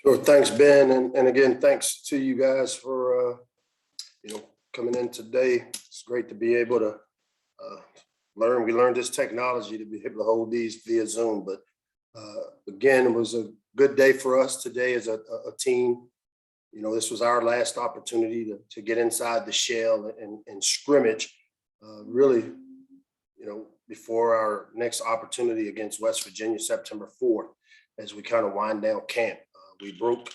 Sure. Thanks, Ben. And again, thanks to you guys for, coming in today. It's great to be able to learn. We learned this technology to be able to hold these via Zoom. But again, it was a good day for us today as a team. This was our last opportunity to get inside the shell and scrimmage, really, before our next opportunity against West Virginia, September 4th, as we kind of wind down camp. We broke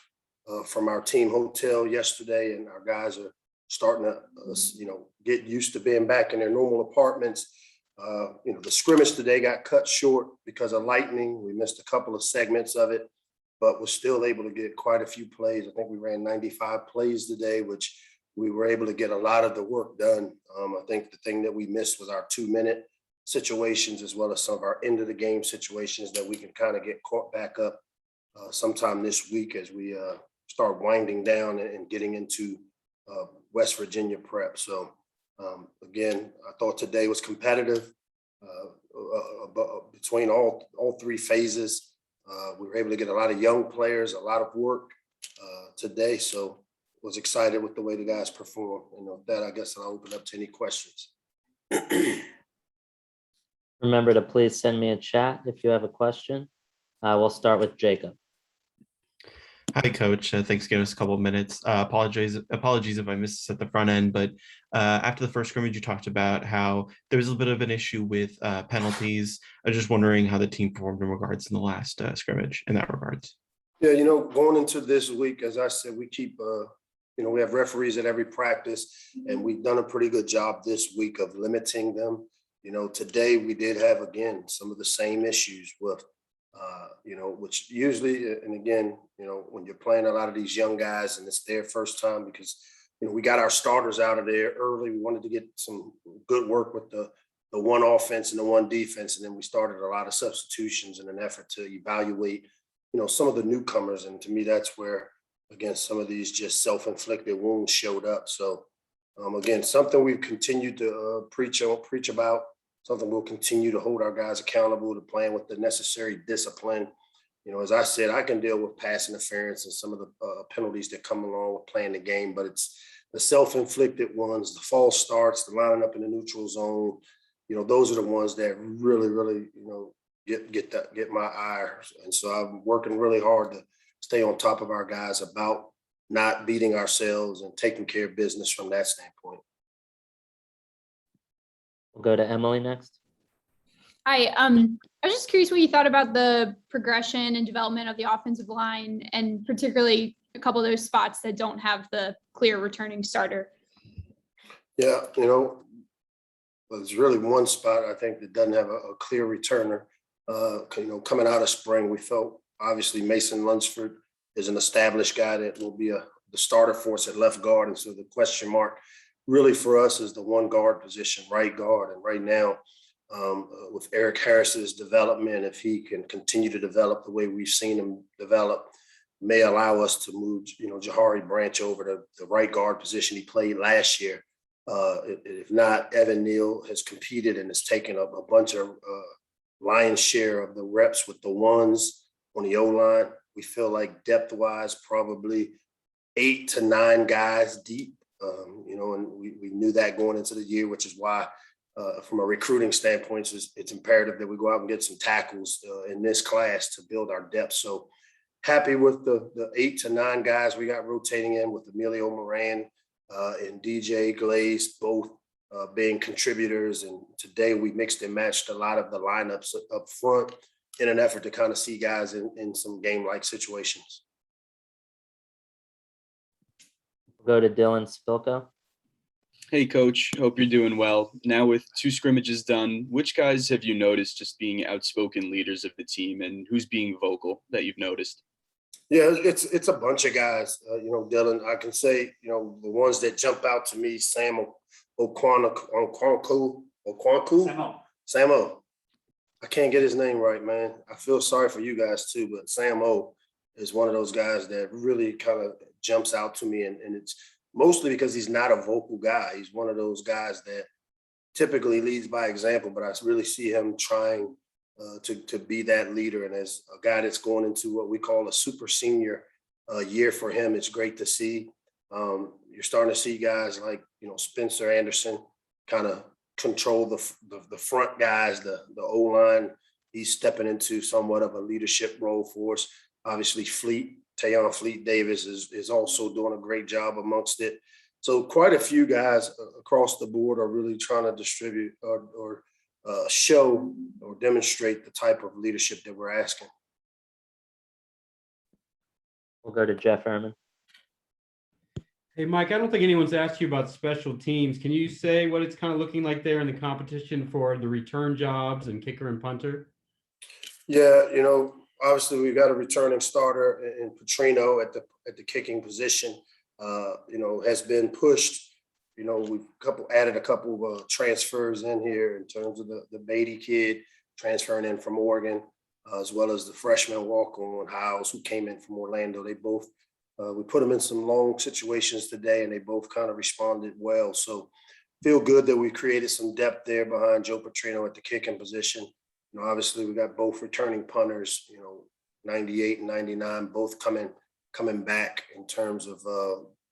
from our team hotel yesterday, and our guys are starting to, get used to being back in their normal apartments. The scrimmage today got cut short because of lightning. We missed a couple of segments of it, but was still able to get quite a few plays. I think we ran 95 plays today, which we were able to get a lot of the work done. I think the thing that we missed was our 2-minute situations, as well as some of our end of the game situations that we can kind of get caught back up sometime this week as we start winding down and getting into West Virginia prep. So again, I thought today was competitive between all three phases. We were able to get a lot of young players, a lot of work today. So was excited with the way the guys performed. And with that, I guess I'll open up to any questions. Remember to please send me a chat if you have a question. We'll start with Jacob. Hi, Coach. Thanks for giving us a couple of minutes. Apologies if I missed this at the front end, but after the first scrimmage, you talked about how there was a bit of an issue with penalties. I was just wondering how the team performed in regards to the last scrimmage in that regards. Yeah, going into this week, as I said, we keep, we have referees at every practice, and we've done a pretty good job this week of limiting them. Today we did have, again, some of the same issues with, which usually, and again, when you're playing a lot of these young guys and it's their first time, because, we got our starters out of there early. We wanted to get some good work with the one offense and the one defense. And then we started a lot of substitutions in an effort to evaluate, some of the newcomers. And to me, that's where, again, some of these just self-inflicted wounds showed up. So again, something we've continued to preach about, something we'll continue to hold our guys accountable to, playing with the necessary discipline. As I said, I can deal with pass interference and some of the penalties that come along with playing the game, but it's the self-inflicted ones, the false starts, the lining up in the neutral zone. Those are the ones that really, really, get my eye. And so I'm working really hard to stay on top of our guys about not beating ourselves and taking care of business from that standpoint. We'll go to Emily next. Hi, I was just curious what you thought about the progression and development of the offensive line, and particularly a couple of those spots that don't have the clear returning starter. Yeah, there's really one spot I think that doesn't have a clear returner. Coming out of spring, we felt obviously Mason Lunsford is an established guy that will be the starter for us at left guard, and so the question mark really for us is the one guard position, right guard. And right now, with Eric Harris's development, if he can continue to develop the way we've seen him develop, may allow us to move, Jahari Branch over to the right guard position he played last year. If not, Evan Neal has competed and has taken up a bunch of lion's share of the reps with the ones on the O-line. We feel like depth-wise, probably 8 to 9 guys deep. And we knew that going into the year, which is why, from a recruiting standpoint, it's imperative that we go out and get some tackles in this class to build our depth. So happy with the 8 to 9 guys we got rotating in, with Emilio Moran and DJ Glaze, both being contributors. And today we mixed and matched a lot of the lineups up front in an effort to kind of see guys in some game-like situations. We'll go to Dylan Spilko. Hey, Coach. Hope you're doing well. Now, with 2 scrimmages done, which guys have you noticed just being outspoken leaders of the team, and who's being vocal that you've noticed? Yeah, it's a bunch of guys. Dylan, I can say, the ones that jump out to me, Sam Okwanku. Samo. I can't get his name right, man. I feel sorry for you guys too, but Sam O is one of those guys that really kind of jumps out to me, and it's mostly because he's not a vocal guy. He's one of those guys that typically leads by example, but I really see him trying to be that leader. And as a guy that's going into what we call a super senior year for him. It's great to see. You're starting to see guys like, Spencer Anderson kind of control the front guys, the O-line. He's stepping into somewhat of a leadership role for us. Obviously, Tayon Fleet Davis is also doing a great job amongst it. So quite a few guys across the board are really trying to distribute or show or demonstrate the type of leadership that we're asking. We'll go to Jeff Erman. Hey, Mike, I don't think anyone's asked you about special teams. Can you say what it's kind of looking like there in the competition for the return jobs and kicker and punter? Yeah, obviously we've got a returning starter in Petrino at the kicking position. Has been pushed. We've added a couple of transfers in here in terms of the Beatty kid transferring in from Oregon, as well as the freshman walk-on Howes who came in from Orlando. They both we put them in some long situations today, and they both kind of responded well. So feel good that we created some depth there behind Joe Petrino at the kicking position. Obviously we got both returning punters, 98 and 99, both coming back in terms of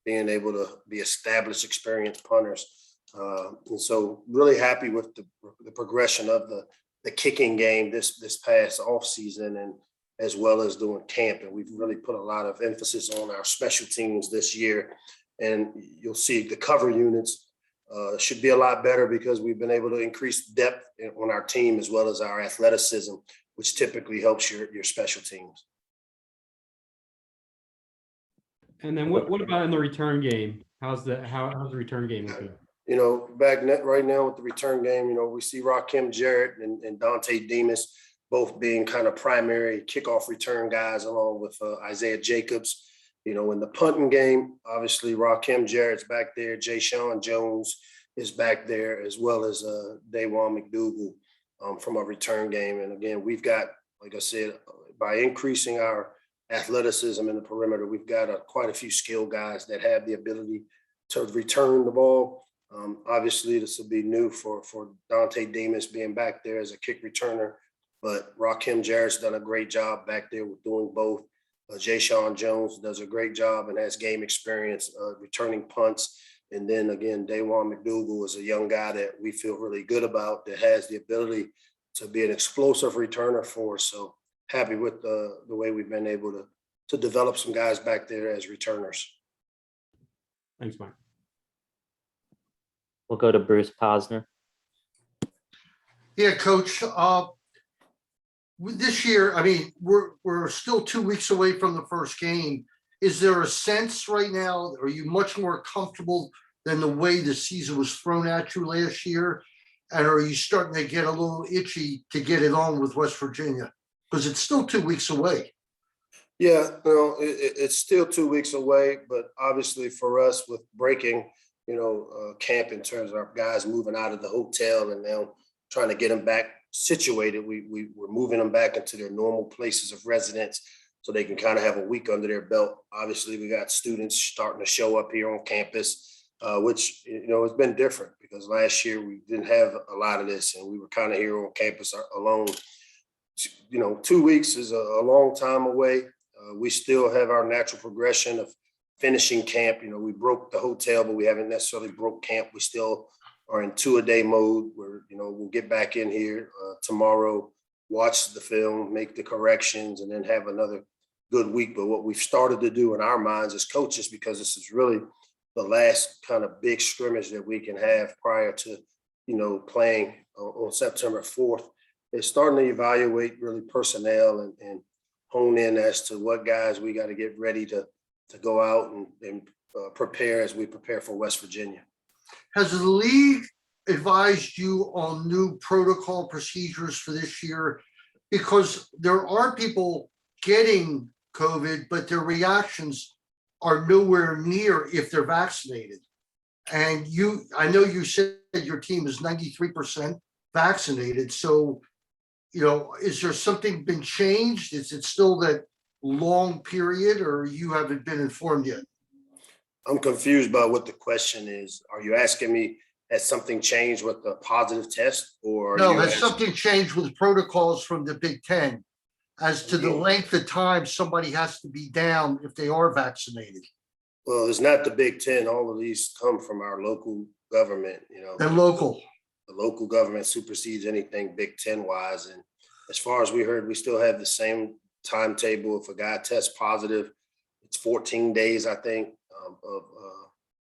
being able to be established, experienced punters. And so really happy with the progression of the kicking game this past off season, and as well as doing camp. And we've really put a lot of emphasis on our special teams this year. And you'll see the cover units should be a lot better because we've been able to increase depth on our team as well as our athleticism, which typically helps your special teams. And then what about in the return game? How's the return game looking? Right now with the return game, we see Rakim Jarrett and Dante Demas both being kind of primary kickoff return guys, along with Isaiah Jacobs. In the punting game, obviously Rakim Jarrett's back there. Jay Sean Jones is back there, as well as Dawan McDougal from a return game. And again, we've got, like I said, by increasing our athleticism in the perimeter, we've got quite a few skilled guys that have the ability to return the ball. Obviously, this will be new for Dante Demas being back there as a kick returner, but Rakim Jarrett's done a great job back there with doing both. Jay Sean Jones does a great job and has game experience returning punts. And then again, Dawan McDougal is a young guy that we feel really good about, that has the ability to be an explosive returner for us. So happy with the way we've been able to develop some guys back there as returners. Thanks, Mike. We'll go to Bruce Posner. Yeah, Coach. This year, we're still 2 weeks away from the first game. Is there a sense right now, are you much more comfortable than the way the season was thrown at you last year? And are you starting to get a little itchy to get it on with West Virginia? Because it's still 2 weeks away. Yeah, it's still 2 weeks away, but obviously for us with breaking, camp in terms of our guys moving out of the hotel and now trying to get them back situated, we're moving them back into their normal places of residence so they can kind of have a week under their belt. Obviously, we got students starting to show up here on campus, which, it's been different because last year we didn't have a lot of this and we were kind of here on campus alone. 2 weeks is a long time away. We still have our natural progression of finishing camp. We broke the hotel, but we haven't necessarily broke camp. We still are in 2-a-day mode where, we'll get back in here tomorrow, watch the film, make the corrections, and then have another good week. But what we've started to do in our minds as coaches, because this is really the last kind of big scrimmage that we can have prior to, playing on September 4th, is starting to evaluate really personnel and hone in as to what guys we got to get ready to go out and prepare as we prepare for West Virginia. Has the league advised you on new protocol procedures for this year? Because there are people getting COVID, but their reactions are nowhere near if they're vaccinated. And I know you said your team is 93% vaccinated. So, is there something been changed? Is it still that long period, or you haven't been informed yet? I'm confused by what the question is. Are you asking me, has something changed with the positive test, or No, has something changed with protocols from the Big Ten as to the length of time somebody has to be down if they are vaccinated? Well, it's not the Big Ten. All of these come from our local government, you know. And local. The local government supersedes anything Big Ten wise. And as far as we heard, we still have the same timetable. If a guy tests positive, it's 14 days, I think,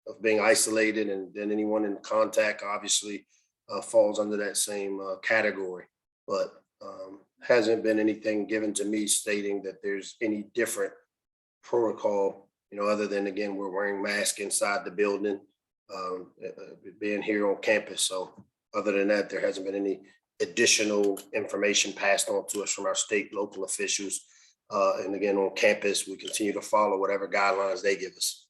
of being isolated, and then anyone in contact obviously falls under that same category. But hasn't been anything given to me stating that there's any different protocol, you know, other than, again, we're wearing masks inside the building, being here on campus. So other than that, there hasn't been any additional information passed on to us from our state, local officials. And again, on campus, we continue to follow whatever guidelines they give us.